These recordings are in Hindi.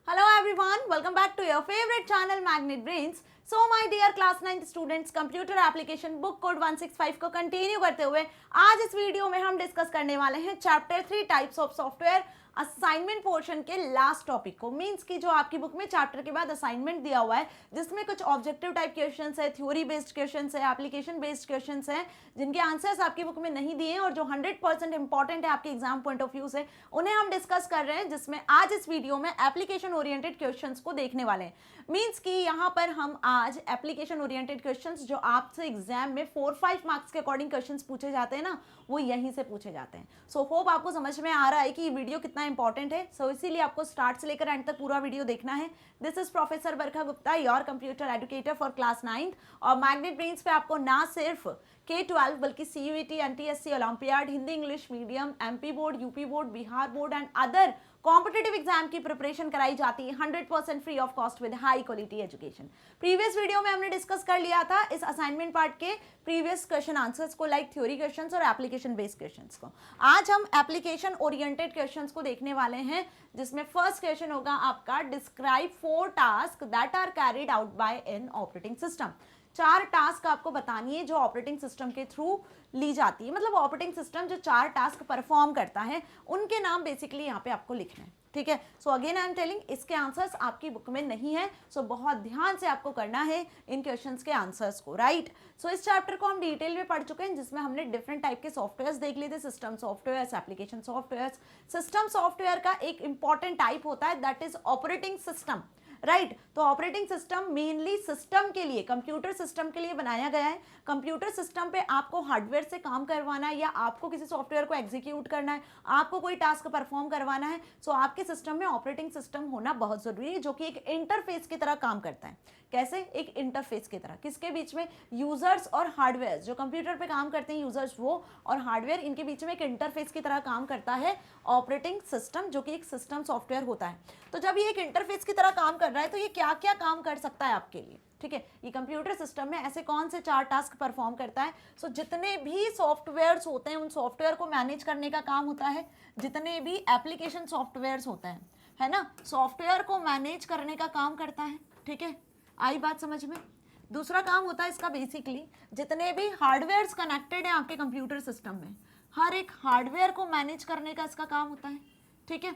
Hello everyone, welcome back to your favorite channel Magnet Brains. So my dear class 9th students, computer application book code 165 को कंटिन्यू करते हुए आज इस वीडियो में हम डिस्कस करने वाले हैं chapter 3 types of software assignment portion के लास्ट टॉपिक को। मींस कि जो आपकी बुक में चैप्टर के बाद असाइनमेंट दिया हुआ है जिसमें कुछ ऑब्जेक्टिव टाइप क्वेश्चंस है, थ्योरी बेस्ड क्वेश्चंस है, एप्लीकेशन बेस्ड क्वेश्चंस है जिनके आंसर्स आपकी बुक में नहीं दिए हैं और जो 100% इंपॉर्टेंट है आपके एग्जाम पॉइंट ऑफ व्यू से, उन्हें हम डिस्कस कर रहे हैं, जिसमें आज इस वीडियो में एप्लीकेशन ओरिएंटेड क्वेश्चंस को देखने वाले हैं। मींस कि यहाँ पर हम आज एप्लीकेशन ओरिएंटेड क्वेश्चंस जो आपसे एग्जाम में 4-5 मार्क्स के अकॉर्डिंग क्वेश्चंस पूछे जाते हैं ना, वो यहीं से पूछे जाते हैं। सो होप आपको समझ में आ रहा है कि ये वीडियो कितना इंपॉर्टेंट है। सो इसीलिए आपको स्टार्ट से लेकर एंड तक पूरा वीडियो देखना है। This is professor Barkha Gupta, your computer educator for class 9th। और मैग्नेट ब्रेन्स पे आपको ना सिर्फ K12 बल्कि CUET, NTSC, olympiad, Hindi English medium, MP board, UP board, Bihar board and other competitive exam की प्रिपरेशन कराई जाती है 100% free of cost with high quality education. Previous video में हमने डिस्कस कर लिया था इस असाइनमेंट पार्ट के प्रीवियस क्वेश्चन आंसर्स को, लाइक थ्योरी क्वेश्चंस और एप्लीकेशन बेस्ड क्वेश्चंस को। आज हम एप्लीकेशन ओरिएंटेड क्वेश्चंस को देखने वाले हैं, जिसमें फर्स्ट क्वेश्चन होगा आपका describe 4 task that are carried out by an operating system. 4 task आपको बतानी है जो ऑपरेटिंग सिस्टम के थ्रू ली जाती है, मतलब ऑपरेटिंग सिस्टम जो 4 टास्क परफॉर्म करता है उनके नाम बेसिकली यहाँ पे आपको लिखना है। ठीक है, so again I am telling, इसके आंसर्स आपकी बुक में नहीं है, सो बहुत ध्यान से आपको करना है इन क्वेश्चंस के आंसर्स को, राइट। सो इस चैप्टर को हम डिटेल में पढ़ चुके हैं, जिसमें हमने डिफरेंट टाइप के सॉफ्टवेयर्स देख लिए थे, system softwares, application softwares. System software का एक इंपॉर्टेंट टाइप होता है that is operating system, right. तो ऑपरेटिंग सिस्टम मेनली सिस्टम के लिए, कंप्यूटर सिस्टम के लिए बनाया गया है। कंप्यूटर सिस्टम पे आपको हार्डवेयर से काम करवाना है या आपको किसी सॉफ्टवेयर को एग्जीक्यूट करना है, आपको कोई टास्क परफॉर्म करवाना है, सो आपके सिस्टम में ऑपरेटिंग सिस्टम होना बहुत जरूरी है, जो कि एक इंटरफेस की तरह काम करता है। कैसे? एक इंटरफेस की तरह, किसके बीच में? यूजर्स और हार्डवेयर, जो कंप्यूटर पे काम करते हैं यूजर्स वो और हार्डवेयर, इनके बीच में एक इंटरफेस की तरह काम करता है ऑपरेटिंग सिस्टम, जो कि एक सिस्टम सॉफ्टवेयर होता है। तो जब ये एक इंटरफेस की तरह काम कर रहा है तो ये क्या क्या काम कर सकता है आपके लिए? ठीक है, ये कंप्यूटर सिस्टम में ऐसे कौन से 4 टास्क परफॉर्म करता है? सो जितने भी सॉफ्टवेयर्स होते हैं उन सॉफ्टवेयर को मैनेज करने का काम होता है, जितने भी एप्लीकेशन सॉफ्टवेयर्स होते हैं, है ना, सॉफ्टवेयर को मैनेज करने का काम करता है। ठीक है, आई बात समझ में? दूसरा काम होता है इसका बेसिकली जितने भी हार्डवेयर्स कनेक्टेड हैं आपके कंप्यूटर सिस्टम में, हर एक हार्डवेयर को मैनेज करने का इसका काम होता है। ठीक है,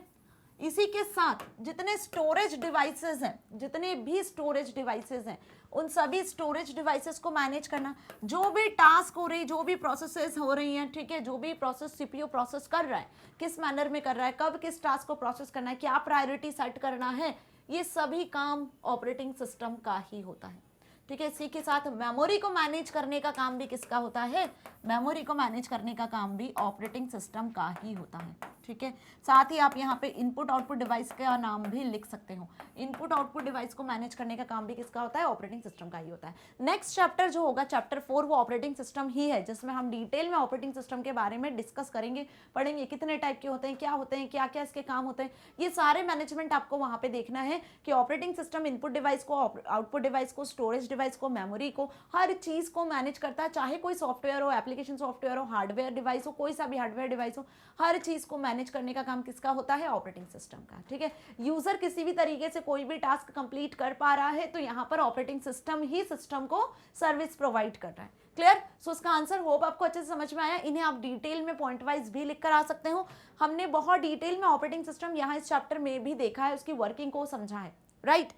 इसी के साथ जितने स्टोरेज डिवाइसेस हैं, जितने भी स्टोरेज डिवाइसेस हैं, उन सभी स्टोरेज डिवाइसेस को मैनेज करना, जो भी टास्क हो रही, जो भी प्रोसेसेस हो रही हैं, ठीक है, जो भी प्रोसेस सीपीयू प्रोसेस कर रहा है, किस मैनर में कर रहा है, कब किस टास्क को प्रोसेस करना है, क्या प्रायोरिटी सेट करना है, ये सभी काम ऑपरेटिंग सिस्टम का ही होता है। ठीक है, इसी के साथ मेमोरी को मैनेज करने का काम भी किसका होता है? मेमोरी को मैनेज करने का काम भी ऑपरेटिंग सिस्टम का ही होता है। ठीक है, साथ ही आप यहाँ पे इनपुट आउटपुट डिवाइस का नाम भी लिख सकते हो। इनपुट आउटपुट डिवाइस को मैनेज करने का काम भी किसका होता है? ऑपरेटिंग सिस्टम का ही होता है। नेक्स्ट चैप्टर जो होगा चैप्टर 4, वो ऑपरेटिंग सिस्टम ही है, जिसमें हम डिटेल में ऑपरेटिंग सिस्टम के बारे में डिस्कस करेंगे, पढ़ेंगे कितने टाइप के होते हैं, क्या होते हैं, क्या क्या इसके काम होते हैं, ये सारे मैनेजमेंट आपको वहाँ पे देखना है कि ऑपरेटिंग सिस्टम इनपुट डिवाइस को, आउटपुट डिवाइस को, स्टोरेज डिवाइस को, मेमोरी को, हर चीज को मैनेज करता है, चाहे कोई सॉफ्टवेयर हो, एप्लीकेशन सॉफ्टवेयर हो, हार्डवेयर डिवाइस हो, कोई सा भी हार्डवेयर डिवाइस हो, हर चीज को मैनेज करने का काम किसका होता है? ऑपरेटिंग सिस्टम का। ठीक है, यूजर किसी भी तरीके से कोई भी टास्क कंप्लीट कर पा रहा है तो यहाँ पर ऑपरेटिंग सिस्टम ही सिस्टम को सर्विस प्रोवाइड कर रहा है। क्लियर? सो इसका आंसर होप आपको अच्छे से समझ में आया। इन्हें आप डिटेल में पॉइंट वाइज भी लिख कर आ सकते हो। हमने बहुत डिटेल में ऑपरेटिंग सिस्टम यहाँ इस चैप्टर में भी देखा है, उसकी वर्किंग को समझा है, राइट।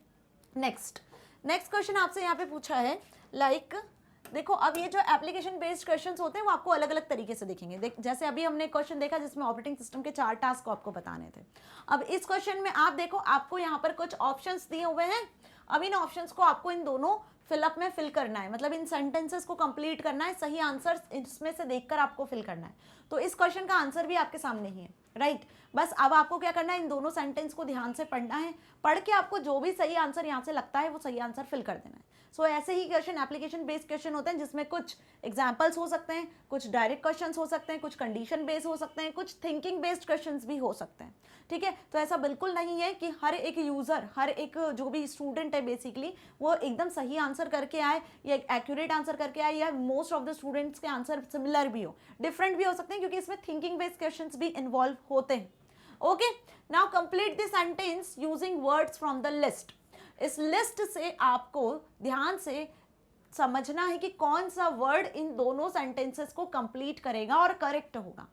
नेक्स्ट क्वेश्चन आपसे यहाँ पे पूछा है, लाइक देखो, अब ये जो एप्लीकेशन बेस्ड क्वेश्चंस होते हैं वो आपको अलग अलग तरीके से दिखेंगे। जैसे अभी हमने क्वेश्चन देखा जिसमें ऑपरेटिंग सिस्टम के 4 टास्क को आपको बताने थे। अब इस क्वेश्चन में आप देखो, आपको यहाँ पर कुछ ऑप्शंस दिए हुए हैं। अब इन ऑप्शंस को आपको इन दोनों फिलअप में फिल करना है, मतलब इन सेंटेंसेस को कंप्लीट करना है, सही आंसर इसमें से देखकर आपको फिल करना है। तो इस क्वेश्चन का आंसर भी आपके सामने ही है, राइट। बस अब आपको क्या करना है, इन दोनों सेंटेंस को ध्यान से पढ़ना है, पढ़ के आपको जो भी सही आंसर यहाँ से लगता है वो सही आंसर फिल कर देना है। सो ऐसे ही क्वेश्चन एप्लीकेशन बेस्ड क्वेश्चन होते हैं, जिसमें कुछ एग्जाम्पल्स हो सकते हैं, कुछ डायरेक्ट क्वेश्चंस हो सकते हैं, कुछ कंडीशन बेस्ड हो सकते हैं, कुछ थिंकिंग बेस्ड क्वेश्चंस भी हो सकते हैं। ठीक है, तो ऐसा बिल्कुल नहीं है कि हर एक यूजर, हर एक जो भी स्टूडेंट है बेसिकली, वो एकदम सही आंसर करके आए या एक्यूरेट आंसर करके आए, या मोस्ट ऑफ द स्टूडेंट्स के आंसर सिमिलर भी हो, डिफरेंट भी हो सकते हैं, क्योंकि इसमें थिंकिंग बेस्ड क्वेश्चंस भी इन्वॉल्व होते हैं। Okay, now complete the sentence using words from the list. इस लिस्ट से आपको ध्यान से समझना है कि कौन सा वर्ड इन दोनों सेंटेंसेस को कंप्लीट करेगा और करेक्ट होगा।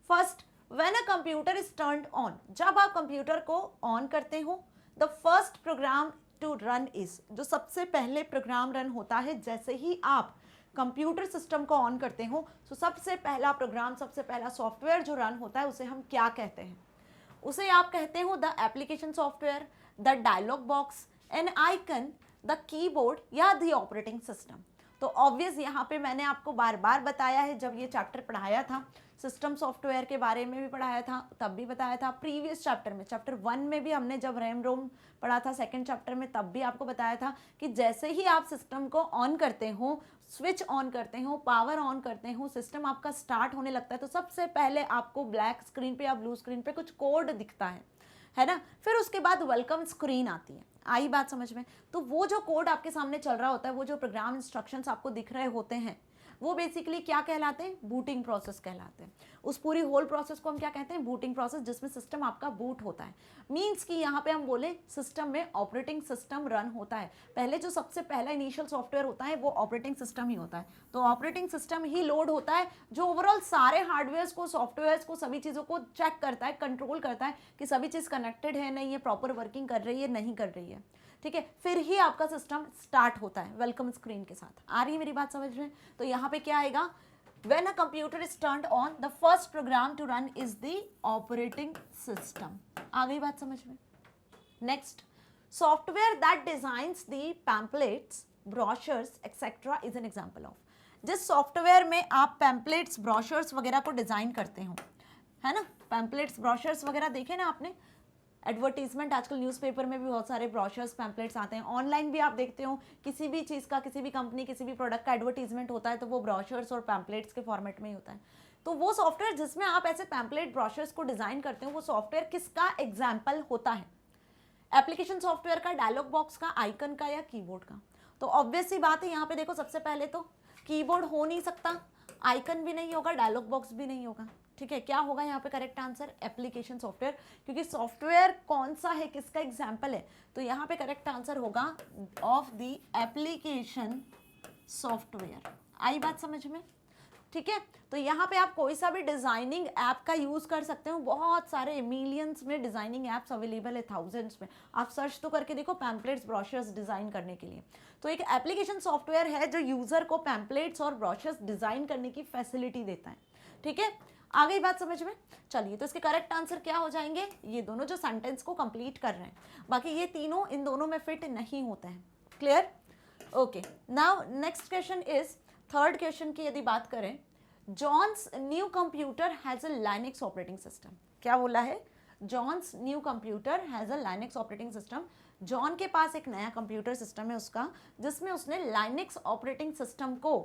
First, when a computer is turned on, जब आप कंप्यूटर को ऑन करते हो, the first program to run is, जो सबसे पहले प्रोग्राम रन होता है जैसे ही आप कंप्यूटर सिस्टम को ऑन करते हो, तो सबसे पहला प्रोग्राम, सबसे पहला सॉफ्टवेयर जो रन होता है उसे हम क्या कहते हैं? उसे आप कहते हो the application software, the dialog box, an icon, the keyboard या द ऑपरेटिंग सिस्टम। तो ऑब्वियस यहाँ पे मैंने आपको बार बार बताया है, जब ये चैप्टर पढ़ाया था, सिस्टम सॉफ्टवेयर के बारे में भी पढ़ाया था, तब भी बताया था। प्रीवियस चैप्टर में, चैप्टर 1 में भी हमने जब रैम रोम पढ़ा था सेकंड चैप्टर में, तब भी आपको बताया था कि जैसे ही आप सिस्टम को ऑन करते हो, स्विच ऑन करते हो, पावर ऑन करते हो, सिस्टम आपका स्टार्ट होने लगता है, तो सबसे पहले आपको ब्लैक स्क्रीन पे या ब्लू स्क्रीन पे कुछ कोड दिखता है ना। फिर उसके बाद वेलकम स्क्रीन आती है। आई बात समझ में? तो वो जो कोड आपके सामने चल रहा होता है, वो जो प्रोग्राम इंस्ट्रक्शंस आपको दिख रहे होते हैं, वो बेसिकली क्या कहलाते हैं? बूटिंग प्रोसेस कहलाते हैं। उस पूरी होल प्रोसेस को हम क्या कहते हैं? बूटिंग प्रोसेस, जिसमें सिस्टम आपका बूट होता है। मींस कि यहाँ पे हम बोले सिस्टम में ऑपरेटिंग सिस्टम रन होता है। पहले जो सबसे पहला इनिशियल सॉफ्टवेयर होता है वो ऑपरेटिंग सिस्टम ही होता है। तो ऑपरेटिंग सिस्टम ही लोड होता है, जो ओवरऑल सारे हार्डवेयर को, सॉफ्टवेयर को, सभी चीज़ों को चेक करता है, कंट्रोल करता है कि सभी चीज़ कनेक्टेड है नहीं, ये प्रॉपर वर्किंग कर रही है नहीं कर रही है। ठीक है, फिर ही आपका सिस्टम स्टार्ट होता है वेलकम स्क्रीन के साथ। आ रही है मेरी बात समझ में? तो यहाँ पे क्या आएगा? When a computer is turned on, the first program to run is the operating system. आ गई बात समझ में? Next, software that designs the pamphlets, brochures, etc. is an example of. जिस सॉफ्टवेयर में आप पैम्पलेट्स, ब्रोशर्स वगैरह को डिजाइन करते हो, है ना, पैम्पलेट्स, ब्रोशर्स वगैरह देखे ना आपने, एडवर्टीजमेंट आजकल न्यूज़पेपर में भी बहुत सारे ब्रोशर्स, पैम्पलेट्स आते हैं। ऑनलाइन भी आप देखते हो, किसी भी चीज़ का, किसी भी कंपनी, किसी भी प्रोडक्ट का एडवर्टीजमेंट होता है तो वो ब्रोशर्स और पैम्पलेट्स के फॉर्मेट में ही होता है। तो वो सॉफ्टवेयर जिसमें आप ऐसे पैम्पलेट, ब्रोशर्स को डिज़ाइन करते हो, वो सॉफ्टवेयर किसका एग्जाम्पल होता है? एप्लीकेशन सॉफ्टवेयर का, डायलॉग बॉक्स का, आइकन का या कीबोर्ड का? तो ऑब्वियस सी बात है, यहाँ पे देखो सबसे पहले तो कीबोर्ड हो नहीं सकता, आइकन भी नहीं होगा, डायलॉग बॉक्स भी नहीं होगा। ठीक है, क्या होगा यहाँ पे करेक्ट आंसर? एप्लीकेशन सॉफ्टवेयर, क्योंकि सॉफ्टवेयर कौन सा है, किसका एग्जाम्पल है? तो यहाँ पे करेक्ट आंसर होगा ऑफ द एप्लीकेशन सॉफ्टवेयर। आई बात समझ में? ठीक है, तो यहाँ पे आप कोई सा भी डिजाइनिंग ऐप का यूज कर सकते हो। बहुत सारे मिलियंस में डिजाइनिंग ऐप्स अवेलेबल है, थाउजेंड्स में। आप सर्च तो करके देखो पैम्पलेट्स, ब्रोशर्स डिजाइन करने के लिए। तो एक एप्लीकेशन सॉफ्टवेयर है जो यूजर को पैम्पलेट्स और ब्रोशर्स डिजाइन करने की फैसिलिटी देता है। ठीक है, आ गई बात समझ में? चलिए, तो इसके करेक्ट आंसर क्या हो जाएंगे? ये दोनों जो सेंटेंस को कंप्लीट कर रहे हैं, बाकी ये तीनों इन दोनों में फिट नहीं होते हैं। Clear? Okay, now next question is, third question की यदि बात करें, John's new computer has a Linux operating system. क्या बोला है? John's new computer has a Linux operating system. John के पास एक नया कंप्यूटर सिस्टम है उसका, जिसमें उसने लाइनेक्स ऑपरेटिंग सिस्टम को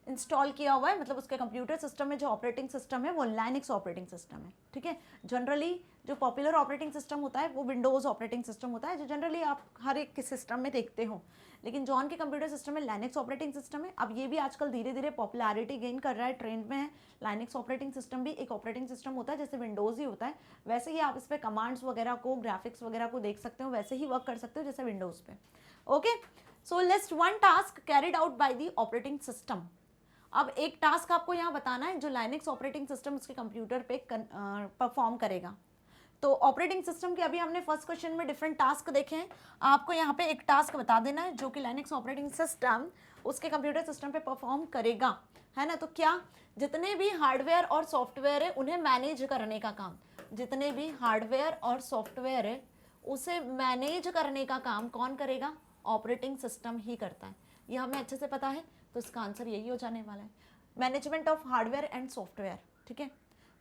इंस्टॉल किया हुआ है। मतलब उसके कंप्यूटर सिस्टम में जो ऑपरेटिंग सिस्टम है वो लाइनेक्स ऑपरेटिंग सिस्टम है। ठीक है, जनरली जो पॉपुलर ऑपरेटिंग सिस्टम होता है वो विंडोज़ ऑपरेटिंग सिस्टम होता है, जो जनरली आप हर एक सिस्टम में देखते हो। लेकिन जॉन के कंप्यूटर सिस्टम में लाइनेक्स ऑपरेटिंग सिस्टम है। अब ये भी आजकल धीरे धीरे पॉपुलैरिटी गेन कर रहा है, ट्रेंड में है। लाइनेक्स ऑपरेटिंग सिस्टम भी एक ऑपरेटिंग सिस्टम होता है, जैसे विंडोज़ ही होता है, वैसे ही आप इस पर कमांड्स वगैरह को, ग्राफिक्स वगैरह को देख सकते हो, वैसे ही वर्क कर सकते हो जैसे विंडोज़ पे। Okay, so list one task carried out by the operating system. अब एक टास्क आपको यहाँ बताना है जो लाइनेक्स ऑपरेटिंग सिस्टम उसके कंप्यूटर पे परफॉर्म करेगा। तो ऑपरेटिंग सिस्टम के अभी हमने फर्स्ट क्वेश्चन में डिफरेंट टास्क देखे हैं, आपको यहाँ पे एक टास्क बता देना है जो कि लाइनेक्स ऑपरेटिंग सिस्टम उसके कंप्यूटर सिस्टम पे परफॉर्म करेगा, है ना। तो क्या? जितने भी हार्डवेयर और सॉफ्टवेयर है उन्हें मैनेज करने का काम, जितने भी हार्डवेयर और सॉफ्टवेयर है उसे मैनेज करने का काम कौन करेगा? ऑपरेटिंग सिस्टम ही करता है। ये हमें अच्छे से पता है, तो इसका आंसर यही हो जाने वाला है, management of hardware and software. ठीक है।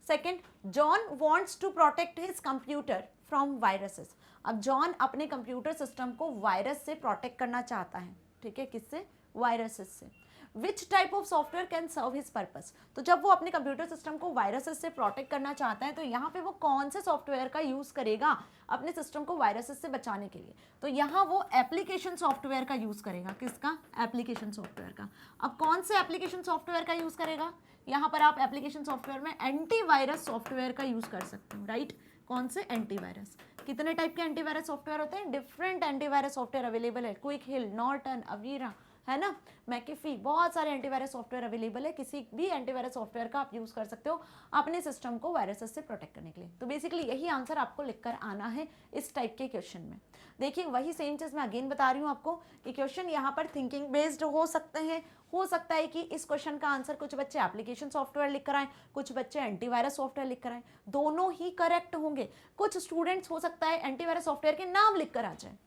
Second, John wants to protect his computer from viruses. अब जॉन अपने कंप्यूटर सिस्टम को वायरस से प्रोटेक्ट करना चाहता है। ठीक है, किससे? वायरसेस से। Which type of software can serve his purpose. तो जब वो अपने कंप्यूटर सिस्टम को वायरसेस से प्रोटेक्ट करना चाहता है तो यहाँ पे वो कौन से सॉफ्टवेयर का यूज़ करेगा अपने सिस्टम को वायरसेस से बचाने के लिए? तो यहाँ वो एप्लीकेशन सॉफ्टवेयर का यूज़ करेगा। किसका? एप्लीकेशन सॉफ्टवेयर का। अब कौन से एप्लीकेशन सॉफ्टवेयर का यूज़ करेगा? यहाँ पर आप एप्लीकेशन सॉफ्टवेयर में एंटीवायरस सॉफ्टवेयर का यूज़ कर सकते हो, राइट। कौन से? एंटीवायरस। कितने टाइप के एंटीवायरस सॉफ्टवेयर होते हैं? डिफरेंट एंटीवायरस सॉफ्टवेयर अवेलेबल है, क्विक हिल, नॉर्टन, अवीरा, है ना, मैकेफी, बहुत सारे एंटीवायरस सॉफ्टवेयर अवेलेबल है। किसी भी एंटीवायरस सॉफ्टवेयर का आप यूज कर सकते हो अपने सिस्टम को वायरसेस से प्रोटेक्ट करने के लिए। तो बेसिकली यही आंसर आपको लिखकर आना है इस टाइप के क्वेश्चन में। देखिए वही सेम चीज मैं अगेन बता रही हूँ आपको कि क्वेश्चन यहाँ पर थिंकिंग बेस्ड हो सकते हैं। हो सकता है कि इस क्वेश्चन का आंसर कुछ बच्चे एप्लीकेशन सॉफ्टवेयर लिख कर आए, कुछ बच्चे एंटीवायरस सॉफ्टवेयर लिख कर आए, दोनों ही करेक्ट होंगे। कुछ स्टूडेंट्स हो सकता है एंटीवायरस सॉफ्टवेयर के नाम लिख कर आ जाए,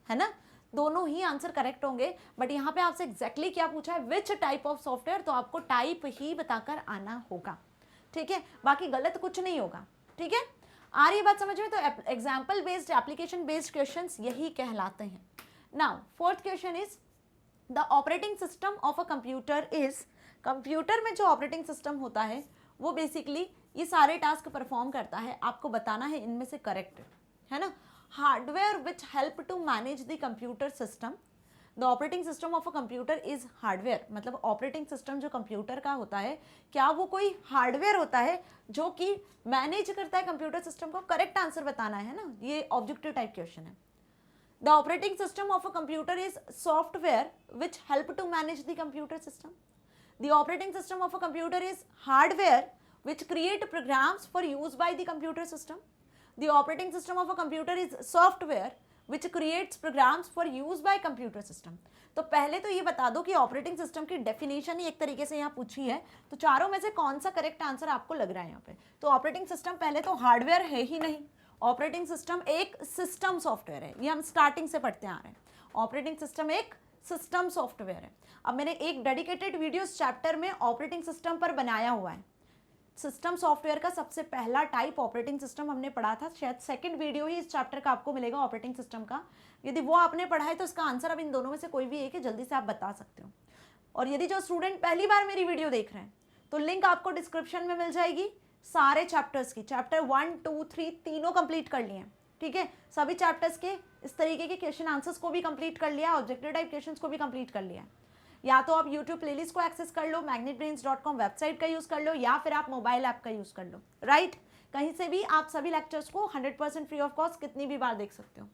है ना, दोनों ही आंसर करेक्ट होंगे। बट यहाँ पे आपसे एग्जैक्टली क्या पूछा है? विच टाइप ऑफ सॉफ्टवेयर, तो आपको टाइप ही बताकर आना होगा, ठीक है, बाकी गलत कुछ नहीं होगा, ठीक है। आ रही बात समझ में? तो example based, application based questions यही कहलाते हैं। Now fourth question is the operating system of a computer is, computer में जो ऑपरेटिंग सिस्टम होता है वो बेसिकली ये सारे टास्क परफॉर्म करता है, आपको बताना है इनमें से करेक्ट, है ना। Hardware which help to manage the computer system, the operating system of a computer is hardware, मतलब ऑपरेटिंग सिस्टम जो कंप्यूटर का होता है क्या वो कोई हार्डवेयर होता है जो कि मैनेज करता है कंप्यूटर सिस्टम को? करेक्ट आंसर बताना है ना, ये ऑब्जेक्टिव टाइप क्वेश्चन है। The operating system of a computer is software which help to manage the computer system. The operating system of a computer is hardware which create programs for use by the computer system. The operating system of a computer is software which creates programs for use by computer system. तो पहले तो ये बता दो कि ऑपरेटिंग सिस्टम की डेफिनेशन ही एक तरीके से यहाँ पूछी है, तो चारों में से कौन सा करेक्ट आंसर आपको लग रहा है यहाँ पे? तो ऑपरेटिंग सिस्टम पहले तो हार्डवेयर है ही नहीं, ऑपरेटिंग सिस्टम एक सिस्टम सॉफ्टवेयर है, ये हम स्टार्टिंग से पढ़ते आ रहे हैं। ऑपरेटिंग सिस्टम एक सिस्टम सॉफ्टवेयर है। अब मैंने एक डेडिकेटेड वीडियो चैप्टर में ऑपरेटिंग सिस्टम पर बनाया हुआ है। सिस्टम सॉफ्टवेयर का सबसे पहला टाइप ऑपरेटिंग सिस्टम हमने पढ़ा था, शायद सेकंड वीडियो ही इस चैप्टर का आपको मिलेगा ऑपरेटिंग सिस्टम का। यदि वो आपने पढ़ा है तो इसका आंसर अब इन दोनों में से कोई भी एक है, जल्दी से आप बता सकते हो। और यदि जो स्टूडेंट पहली बार मेरी वीडियो देख रहे हैं तो लिंक आपको डिस्क्रिप्शन में मिल जाएगी सारे चैप्टर्स की, चैप्टर 1, 2, 3 तीनों कंप्लीट कर लिए हैं, ठीक है। सभी चैप्टर्स के इस तरीके के क्वेश्चन आंसर्स को भी कंप्लीट कर लिया, ऑब्जेक्टिव टाइप क्वेश्चंस को भी कंप्लीट कर लिया। या तो आप यूट्यूब प्लेलिस्ट को एक्सेस कर लो, magnetbrains.com वेबसाइट का यूज कर लो, या फिर आप मोबाइल ऐप का यूज कर लो, राइट। कहीं से भी आप सभी लेक्चर्स को 100% फ्री ऑफ कॉस्ट कितनी भी बार देख सकते हो।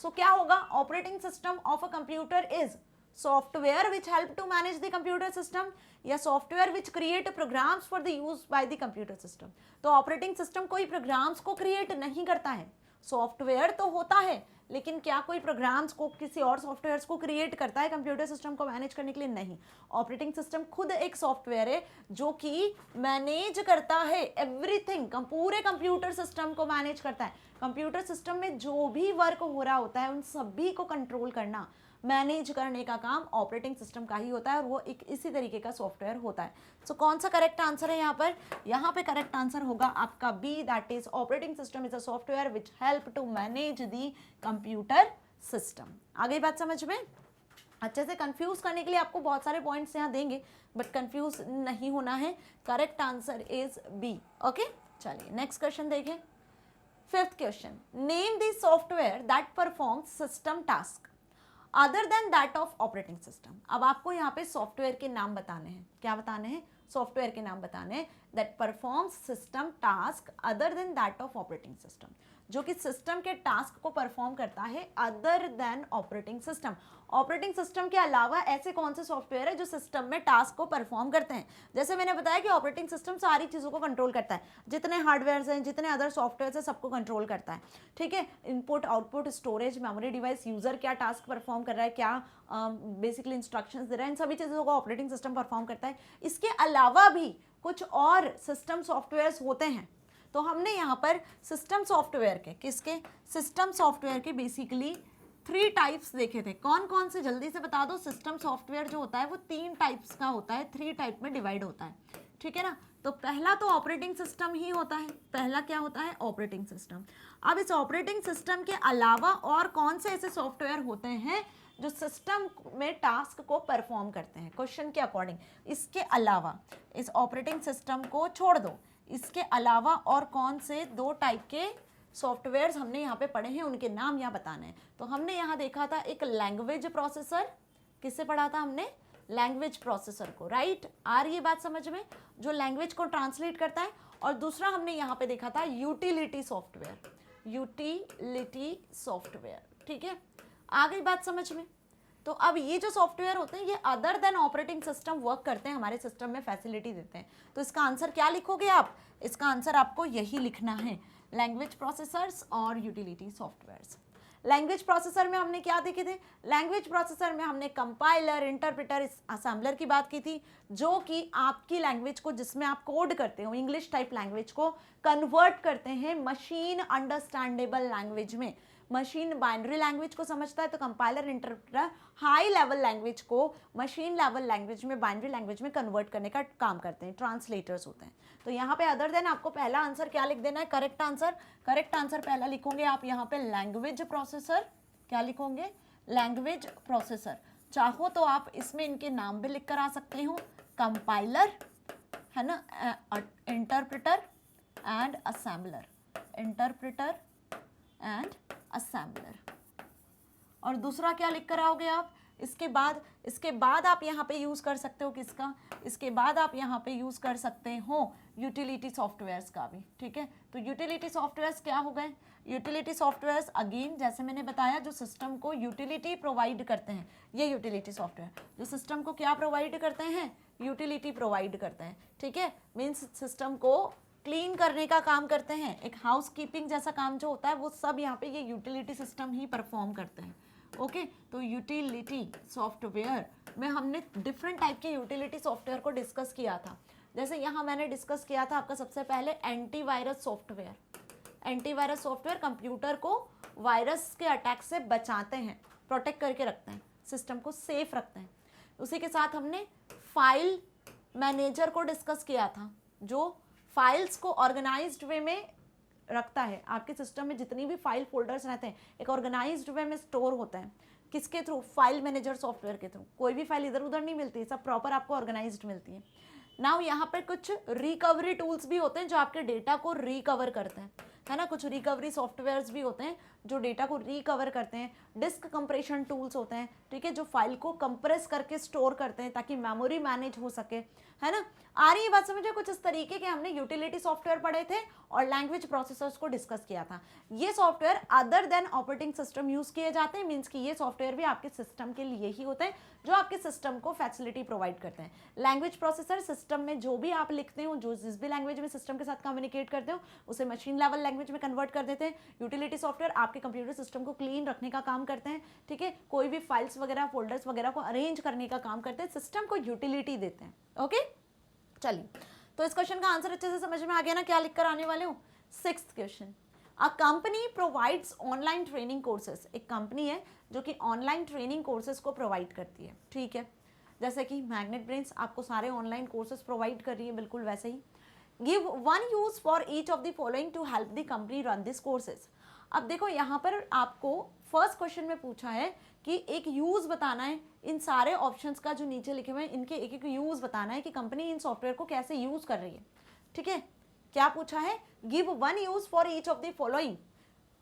सो क्या होगा? Operating system of a computer is software which help to manage the computer system, या software which create programs for the use by the computer system. तो ऑपरेटिंग सिस्टम कोई प्रोग्राम्स को क्रिएट नहीं करता है, सॉफ्टवेयर तो होता है, लेकिन क्या कोई प्रोग्राम्स को, किसी और सॉफ्टवेयर्स को क्रिएट करता है कंप्यूटर सिस्टम को मैनेज करने के लिए? नहीं। ऑपरेटिंग सिस्टम खुद एक सॉफ्टवेयर है जो कि मैनेज करता है एवरीथिंग, पूरे कंप्यूटर सिस्टम को मैनेज करता है। कंप्यूटर सिस्टम में जो भी वर्क हो रहा होता है उन सभी को कंट्रोल करना, मैनेज करने का काम ऑपरेटिंग सिस्टम का ही होता है, और वो एक इसी तरीके का सॉफ्टवेयर होता है। सो कौन सा करेक्ट आंसर है यहाँ पर? यहाँ पे करेक्ट आंसर होगा आपका B, that is operating system is a software which help to manage the computer system. आ गई बात समझ में? अच्छे से कंफ्यूज करने के लिए आपको बहुत सारे पॉइंट्स यहाँ देंगे, बट कंफ्यूज नहीं होना है। Correct answer is B. Okay, चलिए नेक्स्ट क्वेश्चन देखें। Fifth question, name the software that performs system task other than that of operating system. अब आपको यहाँ पे सॉफ्टवेयर के नाम बताने हैं। क्या बताने हैं? सॉफ्टवेयर के नाम बताने हैं that performs system task other than that of operating system, जो कि सिस्टम के टास्क को परफॉर्म करता है other than operating system. Operating system के अलावा ऐसे कौन से सॉफ्टवेयर है जो सिस्टम में टास्क को परफॉर्म करते हैं? जैसे मैंने बताया कि ऑपरेटिंग सिस्टम सारी चीज़ों को कंट्रोल करता है, जितने हार्डवेयर हैं, जितने अदर सॉफ्टवेयर हैं, सबको कंट्रोल करता है, ठीक है। Input, output, storage, memory device, user क्या टास्क परफॉर्म कर रहा है, क्या बेसिकली इंस्ट्रक्शंस दे रहा है, इन सभी चीज़ों को ऑपरेटिंग सिस्टम परफॉर्म करता है। इसके अलावा भी कुछ और सिस्टम सॉफ्टवेयर होते हैं, तो हमने यहाँ पर सिस्टम सॉफ्टवेयर के, किसके? सिस्टम सॉफ्टवेयर के बेसिकली 3 टाइप्स देखे थे। कौन कौन से? जल्दी से बता दो। सिस्टम सॉफ्टवेयर जो होता है वो 3 टाइप्स का होता है, 3 टाइप में डिवाइड होता है, ठीक है ना। तो पहला तो ऑपरेटिंग सिस्टम ही होता है। पहला क्या होता है? Operating system. अब इस ऑपरेटिंग सिस्टम के अलावा और कौन से ऐसे सॉफ्टवेयर होते हैं जो सिस्टम में टास्क को परफॉर्म करते हैं? क्वेश्चन के अकॉर्डिंग इसके अलावा, इस ऑपरेटिंग सिस्टम को छोड़ दो, इसके अलावा और कौन से 2 टाइप के सॉफ्टवेयर्स हमने यहाँ पे पढ़े हैं, उनके नाम यहाँ बताने हैं। तो हमने यहाँ देखा था एक लैंग्वेज प्रोसेसर। किससे पढ़ा था हमने? लैंग्वेज प्रोसेसर को, राइट। आ रही है बात समझ में? जो लैंग्वेज को ट्रांसलेट करता है। और दूसरा हमने यहाँ पे देखा था यूटिलिटी सॉफ्टवेयर, यूटिलिटी सॉफ्टवेयर, ठीक है, आ गई बात समझ में। तो अब ये जो सॉफ्टवेयर होते हैं ये other than operating system work करते हैं, हमारे सिस्टम में फैसिलिटी देते हैं। तो इसका आंसर क्या लिखोगे आप? इसका आंसर आपको यही लिखना है, लैंग्वेज प्रोसेसर्स और यूटिलिटी सॉफ्टवेयर्स। लैंग्वेज प्रोसेसर में हमने क्या देखे थे? लैंग्वेज प्रोसेसर में हमने कंपाइलर, इंटरप्रेटर, असेंबलर की बात की थी, जो कि आपकी लैंग्वेज को, जिसमें आप कोड करते हो, इंग्लिश टाइप लैंग्वेज को कन्वर्ट करते हैं मशीन अंडरस्टैंडेबल लैंग्वेज में। मशीन बाइनरी लैंग्वेज को समझता है तो compiler, interpreter high level language को मशीन लेवल लैंग्वेज में, बाइनरी लैंग्वेज में कन्वर्ट करने का काम करते हैं, ट्रांसलेटर्स होते हैं। तो यहाँ पे अदर देन आपको पहला आंसर क्या लिख देना है? करेक्ट आंसर पहला लिखोगे आप यहाँ पे लैंग्वेज प्रोसेसर। क्या लिखोगे? Language processor. चाहो तो आप इसमें इनके नाम भी लिख कर आ सकते हो, कंपाइलर है ना, interpreter and assembler, interpreter and assembler. और दूसरा क्या लिख कर आओगे आप? इसके बाद आप यहाँ पे यूज़ कर सकते हो किसका? इसके बाद आप यहाँ पे यूज़ कर सकते हो यूटिलिटी सॉफ्टवेयर्स का भी, ठीक है। तो यूटिलिटी सॉफ्टवेयर्स क्या हो गए? यूटिलिटी सॉफ्टवेयर्स अगेन जैसे मैंने बताया जो सिस्टम को यूटिलिटी प्रोवाइड करते हैं, ये यूटिलिटी सॉफ्टवेयर जो सिस्टम को क्या प्रोवाइड करते हैं? यूटिलिटी प्रोवाइड करते हैं, ठीक है। मीन्स सिस्टम को क्लीन करने का काम करते हैं, एक हाउस कीपिंग जैसा काम जो होता है वो सब यहाँ पे ये यूटिलिटी सिस्टम ही परफॉर्म करते हैं। ओके, तो यूटिलिटी सॉफ्टवेयर में हमने डिफरेंट टाइप के यूटिलिटी सॉफ्टवेयर को डिस्कस किया था। जैसे यहाँ मैंने डिस्कस किया था आपका सबसे पहले antivirus software. Antivirus software computer को वायरस के अटैक से बचाते हैं, प्रोटेक्ट करके रखते हैं, सिस्टम को सेफ रखते हैं। उसी के साथ हमने फाइल मैनेजर को डिस्कस किया था, जो फाइल्स को ऑर्गेनाइज्ड वे में रखता है। आपके सिस्टम में जितनी भी फाइल फोल्डर्स रहते हैं एक ऑर्गेनाइज्ड वे में स्टोर होते हैं। किसके थ्रू? फाइल मैनेजर सॉफ्टवेयर के थ्रू। कोई भी फाइल इधर उधर नहीं मिलती, सब प्रॉपर आपको ऑर्गेनाइज्ड मिलती है। नाउ यहाँ पर कुछ रिकवरी टूल्स भी होते हैं जो आपके डेटा को रिकवर करते हैं, है ना। कुछ रिकवरी सॉफ्टवेयर्स भी होते हैं जो डेटा को रिकवर करते हैं। डिस्क कंप्रेशन टूल्स होते हैं, ठीक है, जो फाइल को कंप्रेस करके स्टोर करते हैं ताकि मेमोरी मैनेज हो सके, है ना। आ रही है बात समझे? कुछ इस तरीके के हमने यूटिलिटी सॉफ्टवेयर पढ़े थे और लैंग्वेज प्रोसेसर्स को डिस्कस किया था। ये software other than operating system use किए जाते हैं, मीन्स कि ये सॉफ्टवेयर भी आपके सिस्टम के लिए ही होते हैं जो आपके सिस्टम को फैसिलिटी प्रोवाइड करते हैं। लैंग्वेज प्रोसेसर सिस्टम में जो भी आप लिखते हो, जो जिस भी लैंग्वेज में सिस्टम के साथ कम्युनिकेट करते हो उसे मशीन लेवल लैंग्वेज में कन्वर्ट कर देते हैं। यूटिलिटी सॉफ्टवेयर आपके कंप्यूटर सिस्टम को क्लीन रखने का काम करते हैं, ठीक है, कोई भी फाइल्स वगैरह, फोल्डर्स वगैरह को अरेंज करने का काम करते हैं, सिस्टम को यूटिलिटी देते हैं। ओके, चलिए, तो इस क्वेश्चन का आंसर अच्छे से समझ में आ गया ना? क्या लिख कर आने वाले हो? 6th question, a company provides online training courses. एक कंपनी है जो कि ऑनलाइन ट्रेनिंग कोर्सेज को प्रोवाइड करती है, ठीक है। जैसे कि मैग्नेट ब्रेन्स आपको सारे ऑनलाइन कोर्सेज प्रोवाइड कर रही है, बिल्कुल वैसे ही। Give one use for each of the following to help the company run this courses. अब देखो यहाँ पर आपको फर्स्ट क्वेश्चन में पूछा है कि एक यूज बताना है इन सारे ऑप्शंस का जो नीचे लिखे हुए हैं, इनके एक एक यूज बताना है कि कंपनी इन सॉफ्टवेयर को कैसे यूज कर रही है, ठीक है। क्या पूछा है? Give one use for each of the following.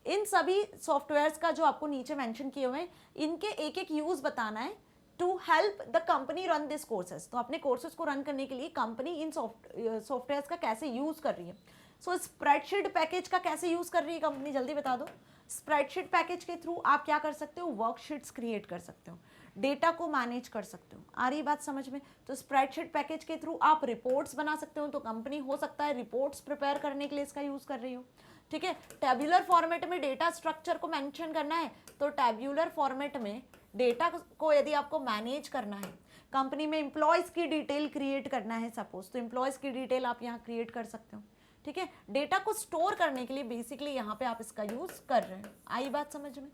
इन सभी सॉफ्टवेयर्स का जो आपको नीचे मेंशन किए हुए हैं, इनके एक एक यूज बताना है to help the company run this courses. तो अपने कोर्सेज को रन करने के लिए कंपनी इन सॉफ्टवेयर्स का कैसे यूज कर रही है। सो स्प्रेडशीट पैकेज का कैसे यूज कर रही है कंपनी, जल्दी बता दो। स्प्रेडशीट पैकेज के थ्रू आप क्या कर सकते हो? वर्कशीट्स क्रिएट कर सकते हो, डेटा को मैनेज कर सकते हो। आ रही बात समझ में? तो स्प्रेडशीट पैकेज के थ्रू आप रिपोर्ट्स बना सकते हो, तो कंपनी हो सकता है रिपोर्ट्स प्रिपेयर करने के लिए इसका यूज कर रही हो, ठीक है। टेब्यूलर फॉर्मेट में डेटा स्ट्रक्चर को मेंशन करना है, तो टेब्यूलर फॉर्मेट में डेटा को यदि आपको मैनेज करना है, कंपनी में एम्प्लॉयज की डिटेल क्रिएट करना है सपोज, तो एम्प्लॉयज की डिटेल आप यहाँ क्रिएट कर सकते हो, ठीक है। डेटा को स्टोर करने के लिए बेसिकली यहाँ पे आप इसका यूज कर रहे हैं। आई बात समझ में?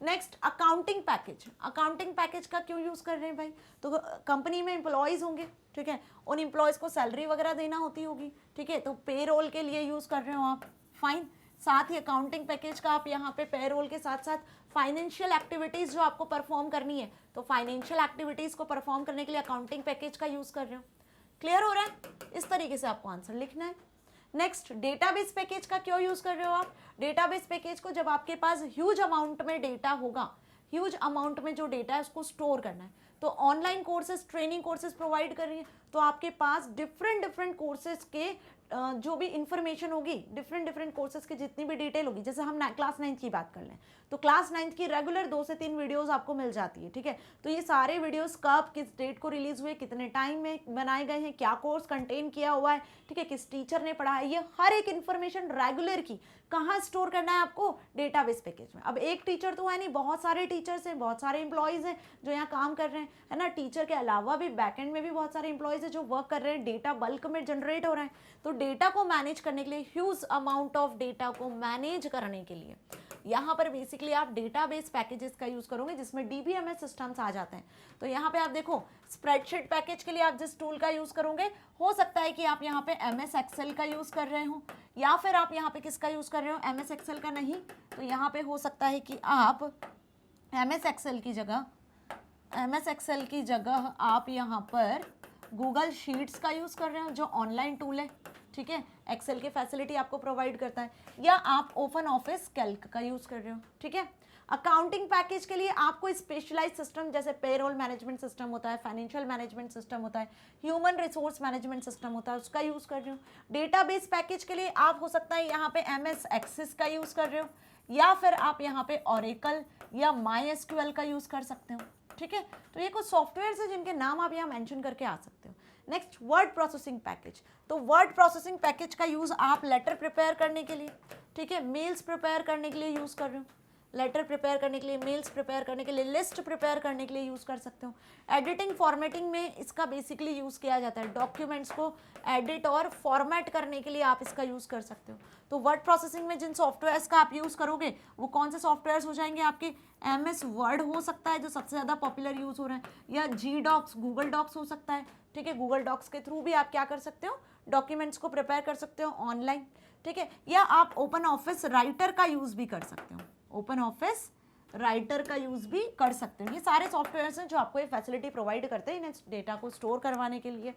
Next, accounting package. Accounting package का क्यों यूज कर रहे हैं भाई? तो कंपनी में एम्प्लॉयज होंगे, ठीक है, उन एम्प्लॉयज को सैलरी वगैरह देना होती होगी, ठीक है, तो पे रोल के लिए यूज कर रहे हो आप, फाइन। साथ ही अकाउंटिंग पैकेज का आप यहाँ पे पे रोल के साथ साथ फाइनेंशियल एक्टिविटीज जो आपको परफॉर्म करनी है, तो फाइनेंशियल एक्टिविटीज को परफॉर्म करने के लिए अकाउंटिंग पैकेज का यूज कर रहे हो। क्लियर हो रहा है? इस तरीके से आपको आंसर लिखना है। नेक्स्ट, डेटाबेस पैकेज का क्यों यूज कर रहे हो आप? डेटाबेस पैकेज को जब आपके पास ह्यूज अमाउंट में डेटा होगा, ह्यूज अमाउंट में जो डेटा है उसको स्टोर करना है, तो online courses, training courses provide कर रही है, तो आपके पास डिफरेंट कोर्सेज के जो भी इंफॉर्मेशन होगी डिफरेंट डिफरेंट कोर्सेज की जितनी भी डिटेल होगी, जैसे हम क्लास 9 की बात कर लें तो क्लास 9 की रेगुलर 2 से 3 वीडियोस आपको मिल जाती है, ठीक है। तो ये सारे वीडियोस कब किस डेट को रिलीज हुए, कितने टाइम में बनाए गए हैं, क्या कोर्स कंटेन किया हुआ है, ठीक है, किस टीचर ने पढ़ाया, ये हर एक इन्फॉर्मेशन रेगुलर की कहाँ स्टोर करना है आपको, डेटाबेस पैकेज में। अब एक टीचर तो है नहीं, बहुत सारे टीचर्स हैं, बहुत सारे एम्प्लॉयज़ हैं जो यहाँ काम कर रहे हैं, है ना। टीचर के अलावा भी बैकएंड में भी बहुत सारे एम्प्लॉयज़ हैं जो वर्क कर रहे हैं, डेटा बल्क में जनरेट हो रहा है। तो डेटा को मैनेज करने के लिए, ह्यूज अमाउंट ऑफ डेटा को मैनेज करने के लिए यहाँ पर बेसिकली आप डेटाबेस पैकेजेस का यूज़ करोगे जिसमें DBMS सिस्टम्स आ जाते हैं। तो यहाँ पे आप देखो स्प्रेडशीट पैकेज के लिए आप जिस टूल का यूज़ करोगे, हो सकता है कि आप यहाँ पे MS Excel का यूज़ कर रहे हो, या फिर आप यहाँ पे किसका यूज़ कर रहे हो, MS Excel का नहीं, तो यहाँ पे हो सकता है कि आप MS Excel की जगह आप यहाँ पर गूगल शीट्स का यूज़ कर रहे हो जो ऑनलाइन टूल है, ठीक है, एक्सेल की फैसिलिटी आपको प्रोवाइड करता है, या आप ओपन ऑफिस कैल्क का यूज़ कर रहे हो, ठीक है। अकाउंटिंग पैकेज के लिए आपको स्पेशलाइज सिस्टम जैसे पेरोल मैनेजमेंट सिस्टम होता है, फाइनेंशियल मैनेजमेंट सिस्टम होता है, ह्यूमन रिसोर्स मैनेजमेंट सिस्टम होता है, उसका यूज़ कर रहे हो। डेटाबेस पैकेज के लिए आप हो सकता है यहाँ पे MS Access का यूज़ कर रहे हो, या फिर आप यहाँ पे Oracle या MySQL का यूज़ कर सकते हो, ठीक है। तो ये कुछ सॉफ्टवेयर है जिनके नाम आप यहाँ मेंशन करके आ सकते हो। Next word processing package. तो वर्ड प्रोसेसिंग पैकेज का यूज़ आप लेटर प्रिपेयर करने के लिए, ठीक है, मेल्स प्रिपेयर करने के लिए यूज़ कर रहे हो, लेटर प्रिपेयर करने के लिए, मेल्स प्रिपेयर करने के लिए, लिस्ट प्रिपेयर करने के लिए यूज़ कर सकते हो। एडिटिंग फॉर्मेटिंग में इसका बेसिकली यूज़ किया जाता है, डॉक्यूमेंट्स को एडिट और फॉर्मेट करने के लिए आप इसका यूज़ कर सकते हो। तो वर्ड प्रोसेसिंग में जिन सॉफ्टवेयर्स का आप यूज़ करोगे वो कौन से सॉफ्टवेयर्स हो जाएंगे आपके, MS वर्ड हो सकता है जो सबसे ज़्यादा पॉपुलर यूज़ हो रहा है, या G-डॉक्स, गूगल डॉक्स हो सकता है, ठीक है। गूगल डॉक्स के थ्रू भी आप क्या कर सकते हो, डॉक्यूमेंट्स को प्रिपेयर कर सकते हो ऑनलाइन, ठीक है। या आप ओपन ऑफिस राइटर का यूज़ भी कर सकते हो, ओपन ऑफिस राइटर का यूज़ भी कर सकते हो। ये सारे सॉफ्टवेयर्स हैं जो आपको ये फैसिलिटी प्रोवाइड करते हैं इन डेटा को स्टोर करवाने के लिए।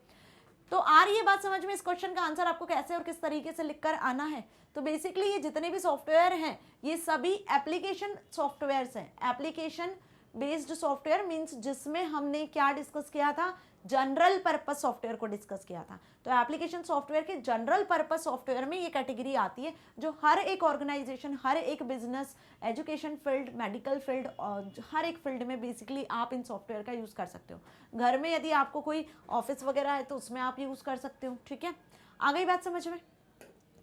तो आ रही है बात समझ में, इस क्वेश्चन का आंसर आपको कैसे और किस तरीके से लिखकर आना है। तो बेसिकली ये जितने भी सॉफ्टवेयर हैं ये सभी एप्लीकेशन सॉफ्टवेयर्स हैं। एप्लीकेशन बेस्ड सॉफ्टवेयर मीन्स जिसमें हमने क्या डिस्कस किया था, जनरल पर्पस सॉफ्टवेयर को डिस्कस किया था। तो एप्लीकेशन सॉफ्टवेयर के जनरल पर्पस सॉफ्टवेयर में ये कैटेगरी आती है जो हर एक ऑर्गेनाइजेशन, हर एक business, education field, medical field और हर एक फील्ड में बेसिकली आप इन सॉफ्टवेयर का यूज़ कर सकते हो। घर में यदि आपको कोई ऑफिस वगैरह है तो उसमें आप यूज़ कर सकते हो, ठीक है। आ गई बात समझ में।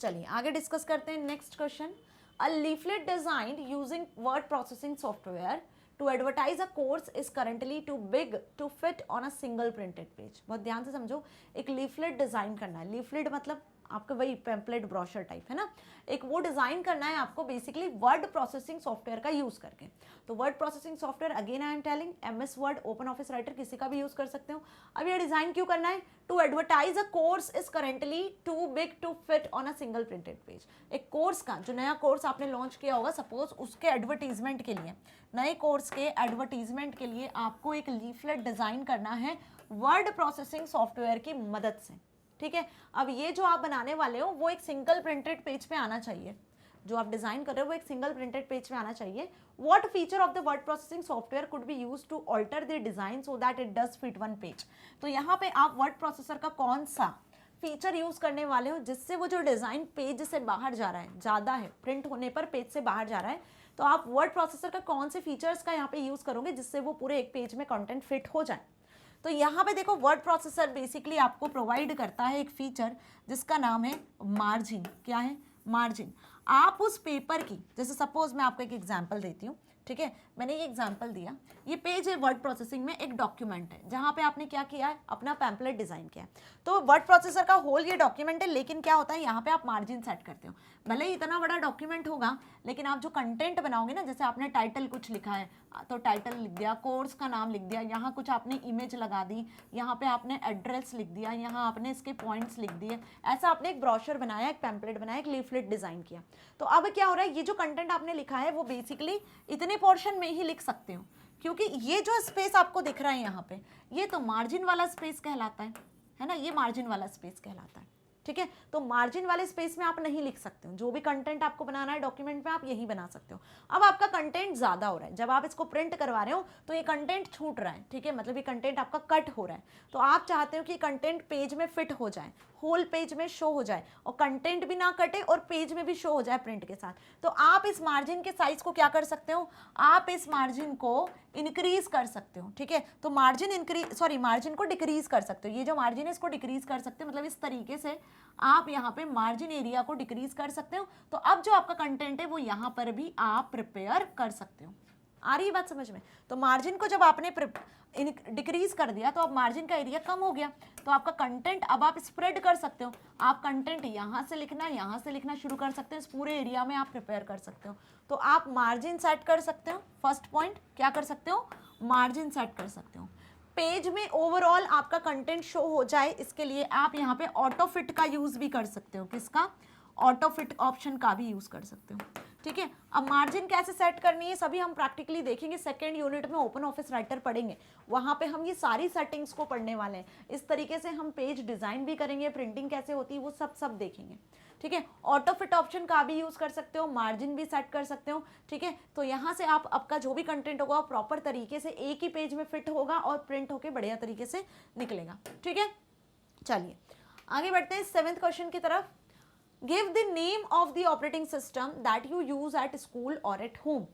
चलिए आगे डिस्कस करते हैं next question. A leaflet designed using word processing software to advertise a course is currently too big to fit on a single printed page। बहुत ध्यान से समझो, एक लीफलेट डिजाइन करना है, लीफलेट मतलब आपका वही पैम्पलेट ब्रोशर टाइप है ना, एक वो डिज़ाइन करना है आपको बेसिकली वर्ड प्रोसेसिंग सॉफ्टवेयर का यूज़ करके। तो word processing software again I am telling MS word, open office writer किसी का भी यूज़ कर सकते हो। अब ये डिज़ाइन क्यों करना है, to advertise a course is currently too big to fit on a single printed page. एक कोर्स का, जो नया कोर्स आपने लॉन्च किया होगा सपोज, उसके एडवर्टीजमेंट के लिए, नए कोर्स के एडवर्टीजमेंट के लिए आपको एक लीफलेट डिज़ाइन करना है वर्ड प्रोसेसिंग सॉफ्टवेयर की मदद से, ठीक है। अब ये जो आप बनाने वाले हो वो एक सिंगल प्रिंटेड पेज पे आना चाहिए, जो आप डिजाइन कर रहे हो वो एक सिंगल प्रिंटेड पेज पे आना चाहिए। What feature of the word processing software could be used to alter the design so that it does fit one page. तो यहाँ पे आप वर्ड प्रोसेसर का कौन सा फीचर यूज करने वाले हो जिससे वो जो डिजाइन पेज से बाहर जा रहा है, ज्यादा है, प्रिंट होने पर पेज से बाहर जा रहा है, तो आप वर्ड प्रोसेसर का कौन से फीचर्स का यहाँ पे यूज करोगे जिससे वो पूरे एक पेज में कंटेंट फिट हो जाए। तो यहाँ पे देखो वर्ड प्रोसेसर बेसिकली आपको प्रोवाइड करता है एक फीचर जिसका नाम है मार्जिन। क्या है, मार्जिन। आप उस पेपर की, जैसे सपोज मैं आपको एक एग्जांपल देती हूँ, ठीक है, मैंने ये एग्जांपल दिया, ये पेज है वर्ड प्रोसेसिंग में, एक डॉक्यूमेंट है जहाँ पे आपने क्या किया है, अपना पैम्पलेट डिजाइन किया है। तो वर्ड प्रोसेसर का होल ये डॉक्यूमेंट है, लेकिन क्या होता है यहाँ पे आप मार्जिन सेट करते हो। भले ही इतना बड़ा डॉक्यूमेंट होगा, लेकिन आप जो कंटेंट बनाओगे ना, जैसे आपने टाइटल कुछ लिखा है तो टाइटल लिख दिया, कोर्स का नाम लिख दिया, यहाँ कुछ आपने इमेज लगा दी, यहाँ पे आपने एड्रेस लिख दिया, यहाँ आपने इसके पॉइंट्स लिख दिए, ऐसा आपने एक ब्रोशर बनाया, एक पैम्पलेट बनाया, एक लीफलेट डिजाइन किया। तो अब क्या हो रहा है, ये जो कंटेंट आपने लिखा है वो बेसिकली इतने पोर्शन में ही लिख सकते हो, क्योंकि ये जो स्पेस आपको दिख रहा है यहाँ पे, ये तो मार्जिन वाला स्पेस कहलाता है ना, ये मार्जिन वाला स्पेस कहलाता है, ठीक है। तो मार्जिन वाले स्पेस में आप नहीं लिख सकते हो, जो भी कंटेंट आपको बनाना है डॉक्यूमेंट में आप यही बना सकते हो। अब आपका कंटेंट ज्यादा हो रहा है, जब आप इसको प्रिंट करवा रहे हो तो ये कंटेंट छूट रहा है, ठीक है, मतलब ये कंटेंट आपका कट हो रहा है, तो आप चाहते हो कि कंटेंट पेज में फिट हो जाए, होल पेज में शो हो जाए और कंटेंट भी ना कटे और पेज में भी शो हो जाए प्रिंट के साथ। तो आप इस मार्जिन के साइज को क्या कर सकते हो, आप इस मार्जिन को इंक्रीज कर सकते हो, ठीक है। तो मार्जिन को डिक्रीज कर सकते हो, ये जो मार्जिन है इसको डिक्रीज कर सकते हो, मतलब इस तरीके से आप यहाँ पे मार्जिन एरिया को डिक्रीज कर सकते हो। तो अब जो आपका कंटेंट है वो यहाँ पर भी आप प्रिपेयर कर सकते हो। आ रही है बात समझ में? तो मार्जिन को जब आपने डिक्रीज कर दिया तो अब मार्जिन का एरिया कम हो गया, तो आपका कंटेंट अब आप स्प्रेड कर सकते हो। आप कंटेंट यहाँ से लिखना शुरू कर सकते हो, इस पूरे एरिया में आप प्रिपेयर कर सकते हो। तो आप मार्जिन सेट कर सकते हो। फर्स्ट पॉइंट क्या कर सकते हो, मार्जिन सेट कर सकते हो। पेज में ओवरऑल आपका कंटेंट शो हो जाए, इसके लिए आप यहाँ पे ऑटो फिट का यूज भी कर सकते हो। किसका? ऑटो फिट ऑप्शन का भी यूज कर सकते हो, ठीक है। अब मार्जिन कैसे सेट करनी है सभी हम प्रैक्टिकली देखेंगे, सेकेंड यूनिट में ओपन ऑफिस राइटर पढ़ेंगे, वहां पे हम ये सारी सेटिंग्स को पढ़ने वाले हैं। इस तरीके से हम पेज डिजाइन भी करेंगे, प्रिंटिंग कैसे होती है वो सब देखेंगे, ठीक है। ऑटो फिट ऑप्शन का भी यूज कर सकते हो, मार्जिन भी सेट कर सकते हो, ठीक है। तो यहाँ से आप आपका जो भी कंटेंट होगा प्रॉपर तरीके से एक ही पेज में फिट होगा और प्रिंट होकर बढ़िया तरीके से निकलेगा, ठीक है। चलिए आगे बढ़ते हैं 7th क्वेश्चन की तरफ। Give the name of the operating system that you use at school और एट होम।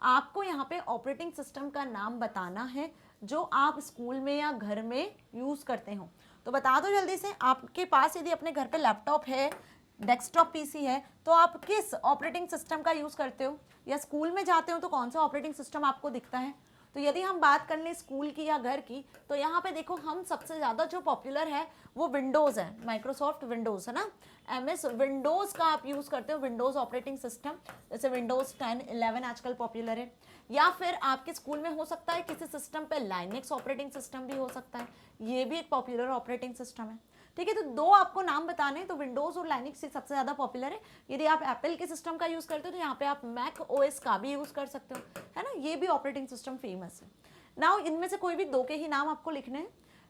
आपको यहाँ पे ऑपरेटिंग सिस्टम का नाम बताना है जो आप स्कूल में या घर में यूज करते हो। तो बता दो जल्दी से, आपके पास यदि अपने घर पे लैपटॉप है, डेस्कटॉप पीसी है, तो आप किस ऑपरेटिंग सिस्टम का यूज करते हो, या स्कूल में जाते हो तो कौन सा ऑपरेटिंग सिस्टम आपको दिखता है। तो यदि हम बात कर लें स्कूल की या घर की, तो यहाँ पे देखो हम सबसे ज़्यादा जो पॉपुलर है वो विंडोज़ है, माइक्रोसॉफ्ट विंडोज़ है ना, MS विंडोज़ का आप यूज़ करते हो, विंडोज़ ऑपरेटिंग सिस्टम, जैसे विंडोज़ 10, 11 आजकल पॉपुलर है। या फिर आपके स्कूल में हो सकता है किसी सिस्टम पे लाइनेक्स ऑपरेटिंग सिस्टम भी हो सकता है, ये भी एक पॉपुलर ऑपरेटिंग सिस्टम है, ठीक है। तो दो आपको नाम बताने, तो विंडोज़ और लाइनेक्स सबसे ज़्यादा पॉपुलर है। यदि आप एप्पल के सिस्टम का यूज़ करते हो तो यहाँ पे आप मैक OS का भी यूज़ कर सकते हो, है ना, ये भी ऑपरेटिंग सिस्टम फेमस है। नाउ इनमें से कोई भी दो के ही नाम आपको लिखने हैं।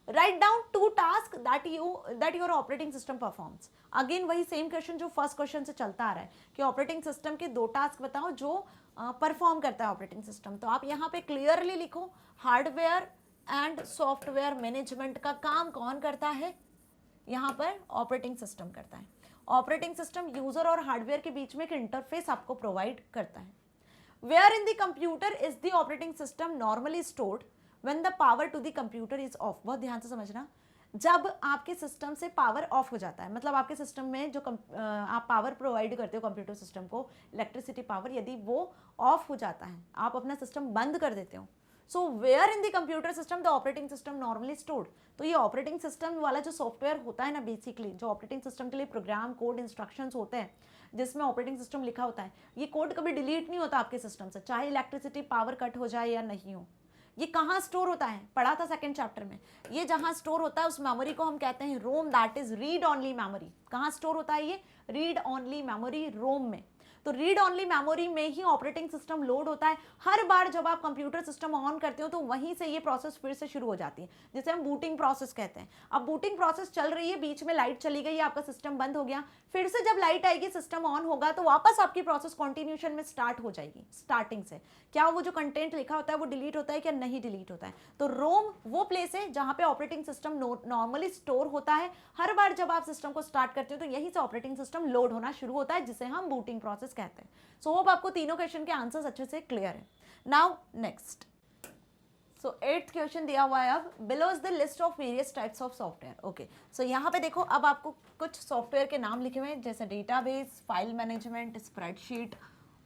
Write down 2 task that your operating system performs. Again वही सेम क्वेश्चन जो फर्स्ट क्वेश्चन से चलता आ रहा है कि ऑपरेटिंग सिस्टम के 2 टास्क बताओ जो परफॉर्म करता है ऑपरेटिंग सिस्टम। तो आप यहाँ पे क्लियरली लिखो, हार्डवेयर एंड सॉफ्टवेयर मैनेजमेंट का काम कौन करता है, यहाँ पर ऑपरेटिंग सिस्टम करता है। ऑपरेटिंग सिस्टम यूजर और हार्डवेयर के बीच में एक इंटरफेस आपको प्रोवाइड करता है। Where in the computer is the operating system normally stored when the power to the computer is off. बहुत ध्यान से समझना, जब आपके सिस्टम से पावर ऑफ हो जाता है, मतलब आपके सिस्टम में जो आप पावर प्रोवाइड करते हो कंप्यूटर सिस्टम को, इलेक्ट्रिसिटी पावर, यदि वो ऑफ हो जाता है, आप अपना सिस्टम बंद कर देते हो, so where in the computer system the operating system normally stored. तो ये ऑपरेटिंग सिस्टम वाला जो सॉफ्टवेयर होता है ना, बेसिकली जो ऑपरेटिंग सिस्टम के लिए प्रोग्राम कोड इंस्ट्रक्शंस होते हैं जिसमें ऑपरेटिंग सिस्टम लिखा होता है, ये कोड कभी डिलीट नहीं होता आपके सिस्टम से, चाहे इलेक्ट्रिसिटी पावर कट हो जाए या नहीं हो। ये कहाँ स्टोर होता है, पढ़ा था सेकंड चैप्टर में, ये जहाँ स्टोर होता है उस मेमोरी को हम कहते हैं ROM, that is read only memory. कहाँ स्टोर होता है ये, रीड ऑनली मेमोरी, रोम में। तो रीड ऑनली मेमोरी में ही ऑपरेटिंग सिस्टम लोड होता है। हर बार जब आप कंप्यूटर सिस्टम ऑन करते हो तो वहीं से ये प्रोसेस फिर से शुरू हो जाती है, जिसे हम बूटिंग प्रोसेस कहते हैं। अब बूटिंग प्रोसेस चल रही है, बीच में लाइट चली गई, आपका सिस्टम बंद हो गया, फिर से जब लाइट आएगी सिस्टम ऑन होगा तो वापस आपकी प्रोसेस कंटिन्यूएशन में स्टार्ट हो जाएगी, स्टार्टिंग से। क्या वो जो कंटेंट लिखा होता है वो डिलीट होता है क्या, नहीं डिलीट होता है। तो रोम वो प्लेस है जहां पे ऑपरेटिंग सिस्टम नॉर्मली स्टोर होता है। हर बार जब आप सिस्टम को स्टार्ट करते हो तो यहीं से ऑपरेटिंग सिस्टम लोड होना शुरू होता है, जिसे हम बूटिंग प्रोसेस कहते हैं। सो होप आपको तीनों क्वेश्चन के आंसर्स अच्छे से क्लियर है। नाउ नेक्स्ट, सो 8th क्वेश्चन दिया हुआ है, अब below is the list of various types of software. Okay, so यहाँ पे देखो अब आपको कुछ सॉफ्टवेयर के नाम लिखे हुए हैं, जैसे database, file management, spreadsheet,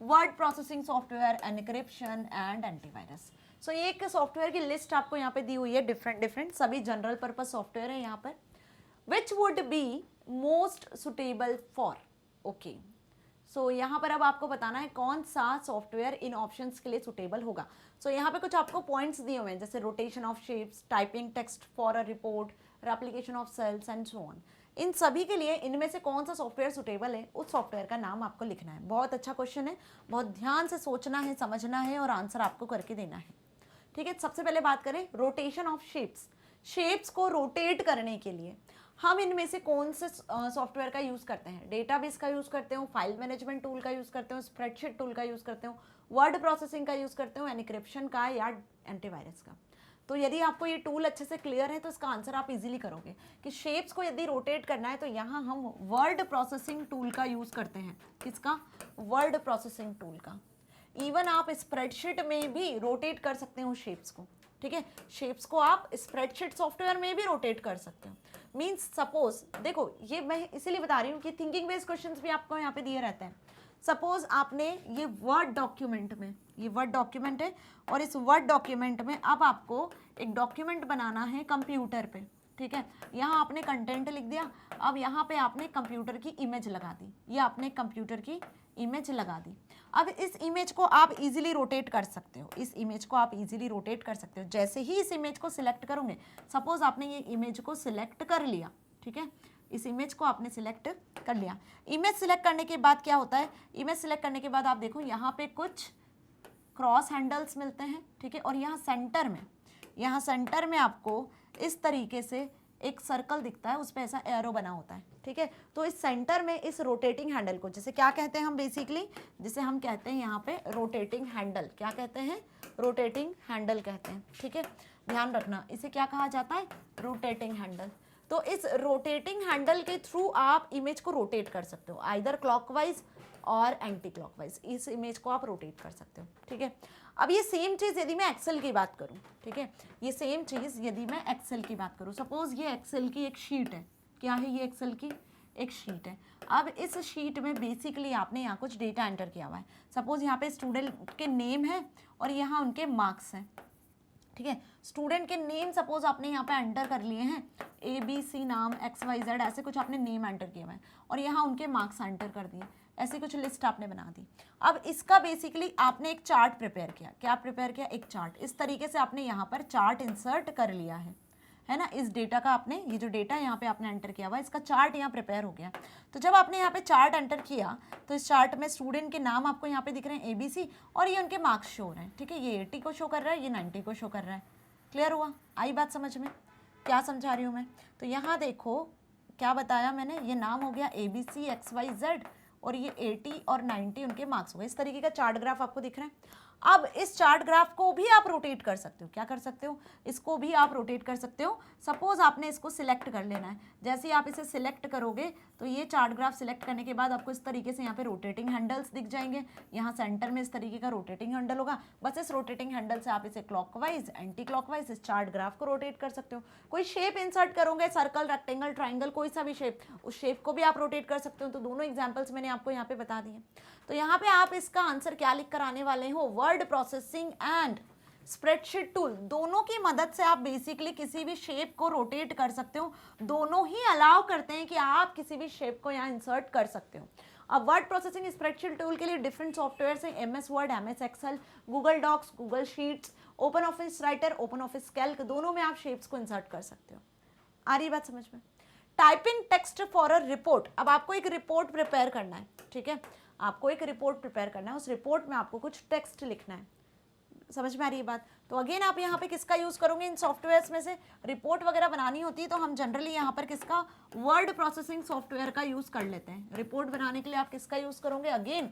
word processing software, encryption and antivirus. So ये एक सॉफ्टवेयर की लिस्ट आपको यहाँ पे दी हुई है, डिफरेंट सभी जनरल पर्पज सॉफ्टवेयर है यहाँ पर। Which would be most suitable for, okay. So यहाँ पर अब आपको बताना है कौन सा सॉफ्टवेयर इन ऑप्शंस के लिए सुटेबल होगा। सो यहाँ पे कुछ आपको पॉइंट्स दिए हुए हैं, जैसे rotation of shapes, typing text for a report, application of sales and so on. इन सभी के लिए इनमें से कौन सा सॉफ्टवेयर सुटेबल है, उस सॉफ्टवेयर का नाम आपको लिखना है। बहुत अच्छा क्वेश्चन है, बहुत ध्यान से सोचना है, समझना है और आंसर आपको करके देना है, ठीक है। सबसे पहले बात करें रोटेशन ऑफ शेप्स। शेप्स को रोटेट करने के लिए हम इनमें से कौन से सॉफ्टवेयर का यूज़ करते हैं, डेटाबेस का यूज़ करते हो, फाइल मैनेजमेंट टूल का यूज़ करते हो, स्प्रेडशीट टूल का यूज़ करते हो, वर्ड प्रोसेसिंग का यूज़ करते हो, एनक्रिप्शन का या एंटीवायरस का। तो यदि आपको ये टूल अच्छे से क्लियर है तो इसका आंसर आप इजीली करोगे कि शेप्स को यदि रोटेट करना है तो यहाँ हम वर्ड प्रोसेसिंग टूल का यूज करते हैं। किसका? वर्ड प्रोसेसिंग टूल का। इवन आप स्प्रेडशीट में भी रोटेट कर सकते हो शेप्स को, ठीक है। शेप्स को आप स्प्रेडशीट सॉफ्टवेयर में भी रोटेट कर सकते हो। मीन्स सपोज देखो, ये मैं इसीलिए बता रही हूँ कि थिंकिंग बेस्ड क्वेश्चंस भी आपको यहाँ पे दिए रहते हैं। सपोज आपने ये वर्ड डॉक्यूमेंट में, ये वर्ड डॉक्यूमेंट है और इस वर्ड डॉक्यूमेंट में अब आपको एक डॉक्यूमेंट बनाना है कंप्यूटर पे, ठीक है। यहाँ आपने कंटेंट लिख दिया, अब यहाँ पे आपने कंप्यूटर की इमेज लगा दी, ये आपने कंप्यूटर की इमेज लगा दी। अब इस इमेज को आप इजीली रोटेट कर सकते हो, इस इमेज को आप इजीली रोटेट कर सकते हो। जैसे ही इस इमेज को सिलेक्ट करोगे, सपोज आपने ये इमेज को सिलेक्ट कर लिया, ठीक है, इस इमेज को आपने सिलेक्ट कर लिया। इमेज सिलेक्ट करने के बाद क्या होता है, इमेज सिलेक्ट करने के बाद आप देखो यहाँ पे कुछ क्रॉस हैंडल्स मिलते हैं, ठीक है। और यहाँ सेंटर में आपको इस तरीके से एक सर्कल दिखता है, उस पर ऐसा एरो बना होता है, ठीक है। तो इस सेंटर में इस रोटेटिंग हैंडल को, जिसे क्या कहते हैं हम बेसिकली, जिसे हम कहते हैं यहाँ पे रोटेटिंग हैंडल, क्या कहते हैं? रोटेटिंग हैंडल कहते हैं, ठीक है। ध्यान रखना, इसे क्या कहा जाता है? Rotating handle. तो इस रोटेटिंग हैंडल के थ्रू आप इमेज को रोटेट कर सकते हो, आइदर क्लॉकवाइज और एंटी क्लॉकवाइज, इस इमेज को आप रोटेट कर सकते हो, ठीक है। अब ये सेम चीज़ यदि मैं एक्सेल की बात करूँ, ठीक है, ये सेम चीज़ यदि मैं एक्सेल की बात करूँ, सपोज ये एक्सेल की एक शीट है। क्या है ये? एक्सेल की एक शीट है। अब इस शीट में बेसिकली आपने यहाँ कुछ डेटा एंटर किया हुआ है। सपोज यहाँ पे स्टूडेंट के नेम है और यहाँ उनके मार्क्स हैं, ठीक है। स्टूडेंट के नेम सपोज आपने यहाँ पे एंटर कर लिए हैं, ABC नाम, XYZ ऐसे कुछ आपने नेम एंटर किए हुए हैं और यहाँ उनके मार्क्स एंटर कर दिए, ऐसी कुछ लिस्ट आपने बना दी। अब इसका बेसिकली आपने एक चार्ट प्रिपेयर किया। क्या प्रिपेयर किया? एक चार्ट। इस तरीके से आपने यहाँ पर चार्ट इंसर्ट कर लिया है ना। इस डेटा का आपने, ये जो डेटा यहाँ पे आपने एंटर किया हुआ है, इसका चार्ट यहाँ प्रिपेयर हो गया। तो जब आपने यहाँ पे चार्ट एंटर किया तो इस चार्ट में स्टूडेंट के नाम आपको यहाँ पे दिख रहे हैं ABC और ये उनके मार्क्स शो हो रहे हैं, ठीक है। ये 80 को शो कर रहा है, ये 90 को शो कर रहा है। क्लियर हुआ? आई बात समझ में? क्या समझा रही हूँ मैं? तो यहाँ देखो क्या बताया मैंने, ये नाम हो गया ABC XYZ और ये 80 और 90 उनके मार्क्स हो गए। इस तरीके का चार्ट ग्राफ आपको दिख रहा है। अब इस चार्ट ग्राफ को भी आप रोटेट कर सकते हो। क्या कर सकते हो? इसको भी आप रोटेट कर सकते हो। सपोज आपने इसको सिलेक्ट कर लेना है। जैसे ही आप इसे सिलेक्ट करोगे तो ये चार्ट ग्राफ सिलेक्ट करने के बाद आपको इस तरीके से यहाँ पे रोटेटिंग हैंडल्स दिख जाएंगे। यहाँ सेंटर में इस तरीके का रोटेटिंग हैंडल होगा। बस इस रोटेटिंग हैंडल से आप इसे क्लॉकवाइज, एंटी क्लॉकवाइज इस चार्ट ग्राफ को रोटेट कर सकते हो। कोई शेप इंसर्ट करोगे, सर्कल, रेक्टेंगल, ट्राइंगल, कोई सा भी शेप, उस शेप को भी आप रोटेट कर सकते हो। तो दोनों एग्जाम्पल्स मैंने आपको यहाँ पे बता दिए। तो यहाँ पे आप इसका आंसर क्या लिख कर आने वाले हो? Word processing and spreadsheet tool, दोनों की मदद से आप बेसिकली किसी भी शेप को रोटेट कर सकते हो। दोनों ही अलाउ करते हैं कि आप किसी भी शेप को यहाँ इंसर्ट कर सकते हो। अब वर्ड प्रोसेसिंग स्प्रेडशीट टूल के लिए डिफरेंट सॉफ्टवेयर हैं, MS Word, MS Excel, Google Docs, Google Sheets, OpenOffice Writer, OpenOffice Calc, दोनों में आप शेप्स को इंसर्ट कर सकते हो। आ रही बात समझ में? Typing text for a report, अब आपको एक रिपोर्ट प्रिपेयर करना है, ठीक है। आपको एक रिपोर्ट प्रिपेयर करना है, उस रिपोर्ट में आपको कुछ टेक्स्ट लिखना है। समझ में आ रही है बात? तो अगेन आप यहाँ पे किसका यूज करोगे? इन सॉफ्टवेयर्स में से रिपोर्ट वगैरह बनानी होती है तो हम जनरली यहाँ पर किसका? वर्ड प्रोसेसिंग सॉफ्टवेयर का यूज कर लेते हैं। रिपोर्ट बनाने के लिए आप किसका यूज करोगे? अगेन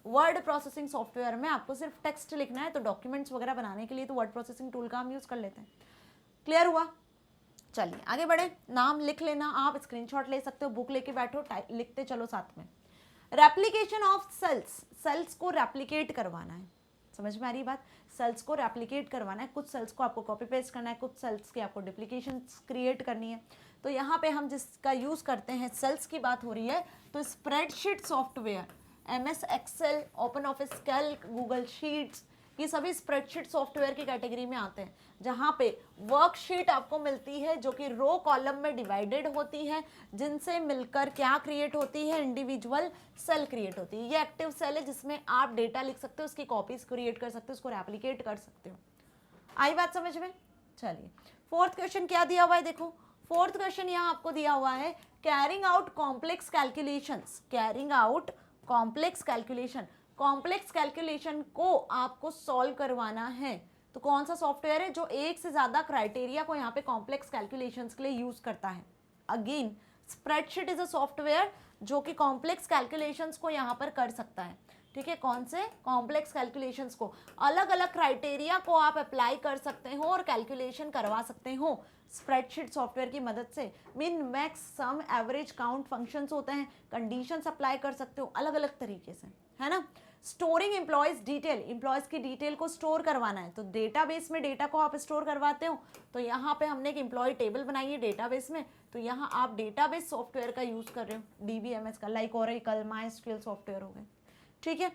वर्ड प्रोसेसिंग सॉफ्टवेयर में आपको सिर्फ टेक्स्ट लिखना है, तो डॉक्यूमेंट्स वगैरह बनाने के लिए तो वर्ड प्रोसेसिंग टूल का हम यूज कर लेते हैं। क्लियर हुआ? चलिए आगे बढ़े। नाम लिख लेना, आप स्क्रीनशॉट ले सकते हो, बुक लेके बैठो, लिखते चलो साथ में। रेप्लिकेशन ऑफ सेल्स, सेल्स को रेप्लिकेट करवाना है। समझ में आ रही बात? सेल्स को रेप्लिकेट करवाना है, कुछ सेल्स को आपको कॉपी पेस्ट करना है, कुछ सेल्स के आपको डुप्लीकेशन क्रिएट करनी है। तो यहाँ पे हम जिसका यूज करते हैं, सेल्स की बात हो रही है, तो spreadsheet software, MS Excel, OpenOffice Calc, Google Sheets, ये सभी स्प्रेडशीट सॉफ्टवेयर की कैटेगरी में आते हैं, जहाँ पे वर्कशीट आपको मिलती है जो कि रो कॉलम में डिवाइडेड होती है, जिनसे मिलकर क्या क्रिएट होती है? इंडिविजुअल सेल क्रिएट होती है। ये एक्टिव सेल है जिसमें आप डेटा लिख सकते हो, उसकी कॉपीज क्रिएट कर सकते हो, उसको रेप्लिकेट कर सकते हो। आई बात समझ में? चलिए फोर्थ क्वेश्चन क्या दिया हुआ है, देखो फोर्थ क्वेश्चन यहाँ आपको दिया हुआ है, carrying out complex calculations, carrying out complex calculation, complex calculation को आपको सॉल्व करवाना है। तो कौन सा सॉफ्टवेयर है जो एक से ज्यादा क्राइटेरिया को यहाँ पे कॉम्प्लेक्स कैलकुलेशंस के लिए यूज करता है? Again spreadsheet is a software जो कि कॉम्प्लेक्स कैलकुलेशंस को यहाँ पर कर सकता है। ठीक है, कौन से कॉम्प्लेक्स कैलकुलेशंस को, अलग अलग क्राइटेरिया को आप अप्लाई कर सकते हो और कैलकुलेशन करवा सकते हो स्प्रेडशीट सॉफ्टवेयर की मदद से। मिन मैक्स सम एवरेज काउंट फंक्शंस होते हैं, कंडीशंस अप्लाई कर सकते हो अलग अलग तरीके से, है ना। स्टोरिंग एम्प्लॉयज डिटेल, एम्प्लॉयज की डिटेल को स्टोर करवाना है तो डेटाबेस में डेटा को आप स्टोर करवाते हो, तो यहाँ पे हमने एक एम्प्लॉय टेबल बनाई है डेटाबेस में, तो यहाँ आप डेटाबेस सॉफ्टवेयर का यूज कर रहे हो, डीबीएमएस का, लाइक ओरेकल, माइस्क्यूएल सॉफ्टवेयर हो गए, ठीक है।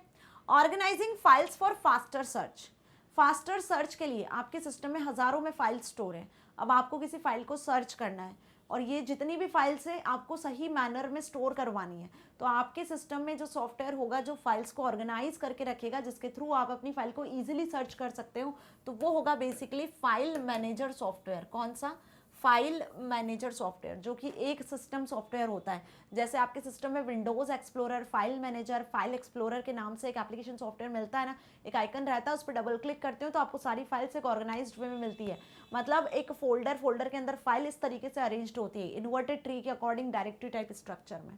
Organising files for faster search, faster search के लिए आपके सिस्टम में हजारों में फाइल स्टोर है, अब आपको किसी फाइल को सर्च करना है और ये जितनी भी फाइल्स है आपको सही मैनर में स्टोर करवानी है, तो आपके सिस्टम में जो सॉफ्टवेयर होगा जो फाइल्स को ऑर्गेनाइज करके रखेगा, जिसके थ्रू आप अपनी फाइल को इजीली सर्च कर सकते हो, तो वो होगा बेसिकली फाइल मैनेजर सॉफ्टवेयर। कौन सा? फाइल मैनेजर सॉफ्टवेयर, जो कि एक सिस्टम सॉफ्टवेयर होता है। जैसे आपके सिस्टम में Windows explorer, file manager, file explorer के नाम से एक एप्लीकेशन सॉफ्टवेयर मिलता है ना, एक आइकन रहता है, उस पर डबल क्लिक करते हो तो आपको सारी फाइल्स एक ऑर्गेनाइज्ड वे में मिलती है, मतलब एक फोल्डर के अंदर फाइल इस तरीके से अरेंज्ड होती है, इन्वर्टेड ट्री के अकॉर्डिंग डायरेक्टरी टाइप स्ट्रक्चर में,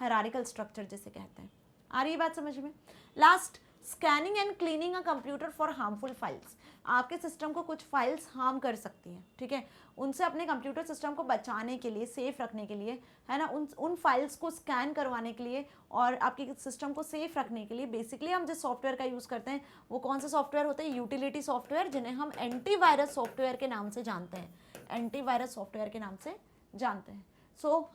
हायरार्किकल स्ट्रक्चर जिसे कहते हैं। आ रही बात समझ में? Last, scanning and cleaning a computer for harmful files, आपके सिस्टम को कुछ फाइल्स हार्म कर सकती हैं, ठीक है, उनसे अपने कंप्यूटर सिस्टम को बचाने के लिए, सेफ रखने के लिए, है ना, उन फाइल्स को स्कैन करवाने के लिए और आपके सिस्टम को सेफ रखने के लिए बेसिकली हम जिस सॉफ्टवेयर का यूज़ करते हैं वो कौन सा सॉफ्टवेयर होते हैं? यूटिलिटी सॉफ्टवेयर, जिन्हें हम एंटीवायरस सॉफ्टवेयर के नाम से जानते हैं, एंटीवायरस सॉफ्टवेयर के नाम से जानते हैं।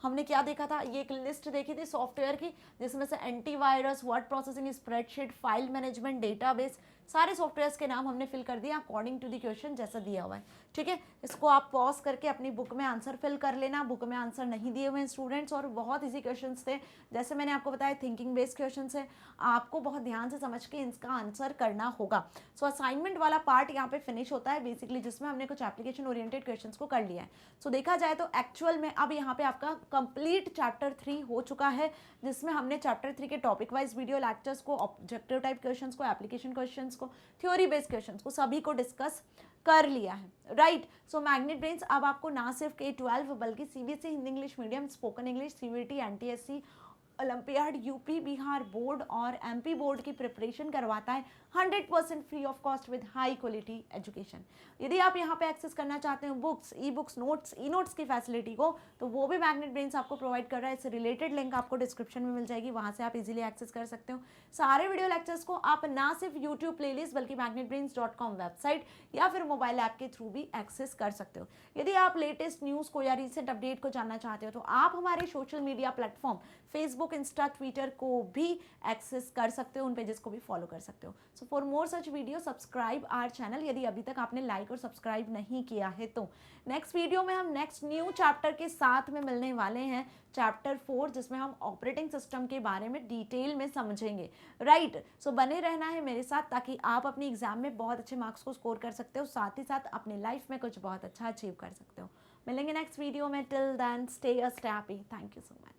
हमने क्या देखा था? ये एक लिस्ट देखी थी सॉफ्टवेयर की, जिसमें से antivirus, word processing, spreadsheet, file management, database, सारे सॉफ्टवेयर्स के नाम हमने फिल कर दिया अकॉर्डिंग टू द क्वेश्चन जैसा दिया हुआ है, ठीक है। इसको आप पॉज करके अपनी बुक में आंसर फिल कर लेना, बुक में आंसर नहीं दिए हुए हैं स्टूडेंट्स, और बहुत इजी क्वेश्चंस थे, जैसे मैंने आपको बताया थिंकिंग बेस्ड क्वेश्चंस है, आपको बहुत ध्यान से समझ के इसका आंसर करना होगा। असाइनमेंट वाला पार्ट यहाँ पे फिनिश होता है बेसिकली, जिसमें हमने कुछ एप्लीकेशन ओरिएंटेड क्वेश्चंस को कर लिया है। देखा जाए तो एक्चुअल में अब यहाँ पे आपका कंप्लीट चैप्टर 3 हो चुका है, जिसमें हमने चैप्टर 3 के टॉपिक वाइज वीडियो लेक्चर्स को, ऑब्जेक्टिव टाइप क्वेश्चंस को, एप्लीकेशन क्वेश्चंस को, थ्योरी बेस्ड क्वेश्चंस को, सभी को डिस्कस कर लिया है, राइट। मैग्नेट ब्रेन्स अब आपको ना सिर्फ K-12 बल्कि CBSE, Hindi English medium, spoken English, CBT, NTSC, olympiad, UP, Bihar board और MP बोर्ड की प्रिपरेशन करवाता है 100% free of cost with high quality education. यदि आप यहाँ पे एक्सेस करना चाहते हो books, e books, notes, e notes की फैसिलिटी को, तो वो भी मैग्नेट ब्रेन्स आपको प्रोवाइड कर रहा है। इससे रिलेटेड लिंक आपको डिस्क्रिप्शन में मिल जाएगी, वहाँ से आप इजीली एक्सेस कर सकते हो। सारे वीडियो लेक्चर्स को आप ना सिर्फ यूट्यूब प्लेलिस्ट बल्कि magnetbrains.com वेबसाइट या फिर मोबाइल ऐप के थ्रू भी एक्सेस कर सकते हो। यदि आप लेटेस्ट न्यूज़ को या रिसेंट अपडेट को जानना चाहते हो तो आप हमारे social media platform Facebook, Insta, Twitter को भी एक्सेस कर सकते हो, उन पेजेस को भी फॉलो कर सकते हो। For more such video subscribe our channel, यदि अभी तक आपने लाइक और सब्सक्राइब नहीं किया है तो। नेक्स्ट वीडियो में हम नेक्स्ट न्यू चैप्टर के साथ में मिलने वाले हैं, चैप्टर 4, जिसमें हम ऑपरेटिंग सिस्टम के बारे में डिटेल में समझेंगे, राइट। बने रहना है मेरे साथ ताकि आप अपनी एग्जाम में बहुत अच्छे मार्क्स को स्कोर कर सकते हो, साथ ही साथ अपनी लाइफ में कुछ बहुत अच्छा अचीव कर सकते हो। मिलेंगे नेक्स्ट वीडियो में, till then stay happy, thank you so much.